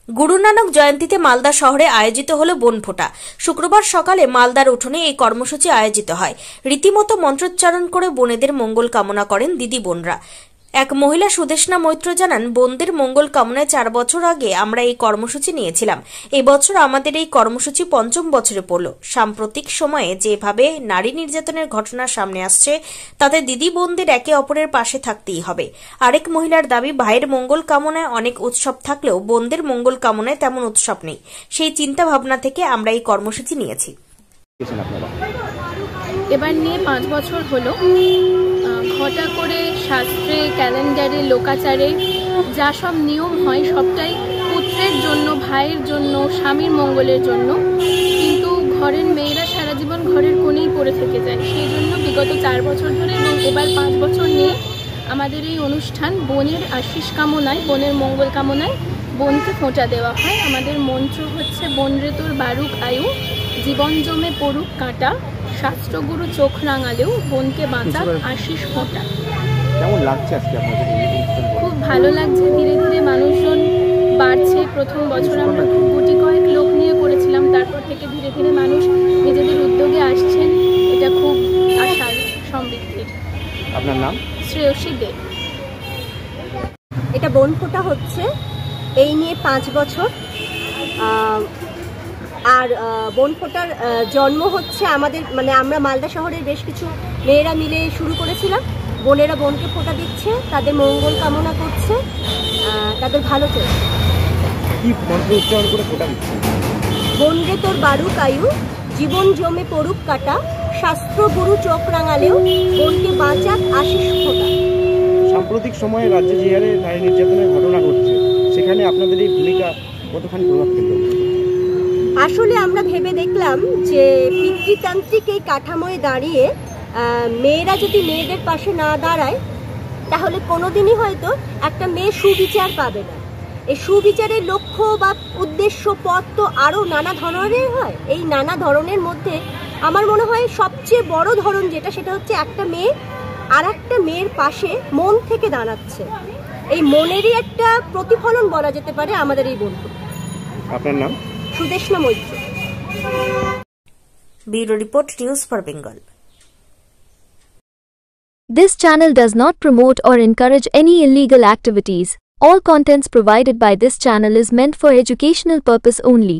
গুরু নানক জয়ন্তীতে মালদা শহরে আয়োজিত হল বনফোঁটা। শুক্রবার সকালে মালদার উঠোনে এই কর্মসূচি আয়োজিত হয়। রীতিমতো মন্ত্রোচ্চারণ করে বোনেদের মঙ্গল কামনা করেন দিদি বোনরা। এক মহিলা সুদেষ্ণা মৈত্র জানান, বোনদের মঙ্গল কামনায় 4 বছর আগে আমরা এই কর্মসূচি নিয়েছিলাম। এই বছর আমাদের এই কর্মসূচি 5ম বছরে পড়ল। সাম্প্রতিক সময়ে যেভাবে নারী নির্যাতনের ঘটনা সামনে আসছে, তাতে দিদি বোনদের একে অপরের পাশে থাকতেই হবে। আরেক মহিলার দাবি, ভাইয়ের মঙ্গল কামনায় অনেক উৎসব থাকলেও বোনদের মঙ্গল কামনায় তেমন উৎসব নেই। সেই চিন্তা ভাবনা থেকে আমরা এই কর্মসূচি নিয়েছি। এবার নিয়ে 5 বছর হলো। ঘটা করে শাস্ত্রে, ক্যালেন্ডারে, লোকাচারে যা সব নিয়ম হয় সবটাই পুত্রের জন্য, ভাইয়ের জন্য, স্বামীর মঙ্গলের জন্য। কিন্তু ঘরের মেয়েরা সারা জীবন ঘরের কোণেই পড়ে থেকে যায়। সেই জন্য বিগত 4 বছর ধরে এবং এবার 5 বছর নিয়ে আমাদের এই অনুষ্ঠান বোনের আশিস কামনায়, বোনের মঙ্গল কামনায় বোনকে ফোঁটা দেওয়া হয়। আমাদের মন্ত্র হচ্ছে, বোন রে তোর বারুক আয়ু, জীবন জমে পড়ুক কাঁটা, শাস্ত্রগুরু চোখ রাঙালেও বোনকে বাঁচাক আশিস ফোঁটা। কেমন লাগছে আজকে আপনাদের? খুব ভালো লাগছে। ধীরে ধীরে মানুষজন বাড়ছে। প্রথম বছর আমরা গুটি কয়েক লোক নিয়ে করেছিলাম, তারপর থেকে ধীরে ধীরে মানুষ নিজেদের উদ্যোগে আসছেন। এটা খুব আশার, সমৃদ্ধির। আপনার নাম? শ্রেয়সী দে। এটা বনফোঁটা হচ্ছে এই নিয়ে 5 বছর। আর বনফোঁটার জন্ম হচ্ছে আমাদের, মানে আমরা মালদা শহরের বেশ কিছু মেয়েরা মিলে শুরু করেছিলাম। বোনেরা বোনকে ফোঁটা দিচ্ছে, তাদের মঙ্গল কামনা করছে, তাদের ভালো চলছে। কি মন্ত্র উচ্চারণ করে ফোঁটা দিচ্ছে? বোন রে তোর বারুক আয়ু, জীবন জমে পড়ুক কাটা, শাস্ত্র গুরু চোখ রাঙালেও বোনকে বাঁচাক আশিস ফোঁটা। সাম্প্রতিক সময়ে রাজ্যে যে হারে নারী নির্যাতনের ঘটনা ঘটছে, সেখানে আপনাদের এই ভূমিকা কতখানি প্রভাব ফেলবে? আসলে আমরা ভেবে দেখলাম যে পিতৃতান্ত্রিক এই কাঠামোয় দাঁড়িয়ে মেয়েরা যদি মেয়েদের পাশে না দাঁড়ায়, তাহলে কোনোদিনই হয়তো একটা মেয়ে সুবিচার পাবে না। এই সুবিচারের লক্ষ্য বা উদ্দেশ্য, পথ তো আরও নানা ধরনের হয়। এই নানা ধরনের মধ্যে আমার মনে হয় সবচেয়ে বড় ধরন যেটা, সেটা হচ্ছে একটা মেয়ে আর একটা মেয়ের পাশে মন থেকে দাঁড়াচ্ছে। এই মনেরই একটা প্রতিফলন বলা যেতে পারে আমাদের এই বন্ধু। আপনার নাম? Sudeshna Maitra. Bureau report, news for Bengal. This channel does not promote or encourage any illegal activities. All contents provided by this channel is meant for educational purpose only.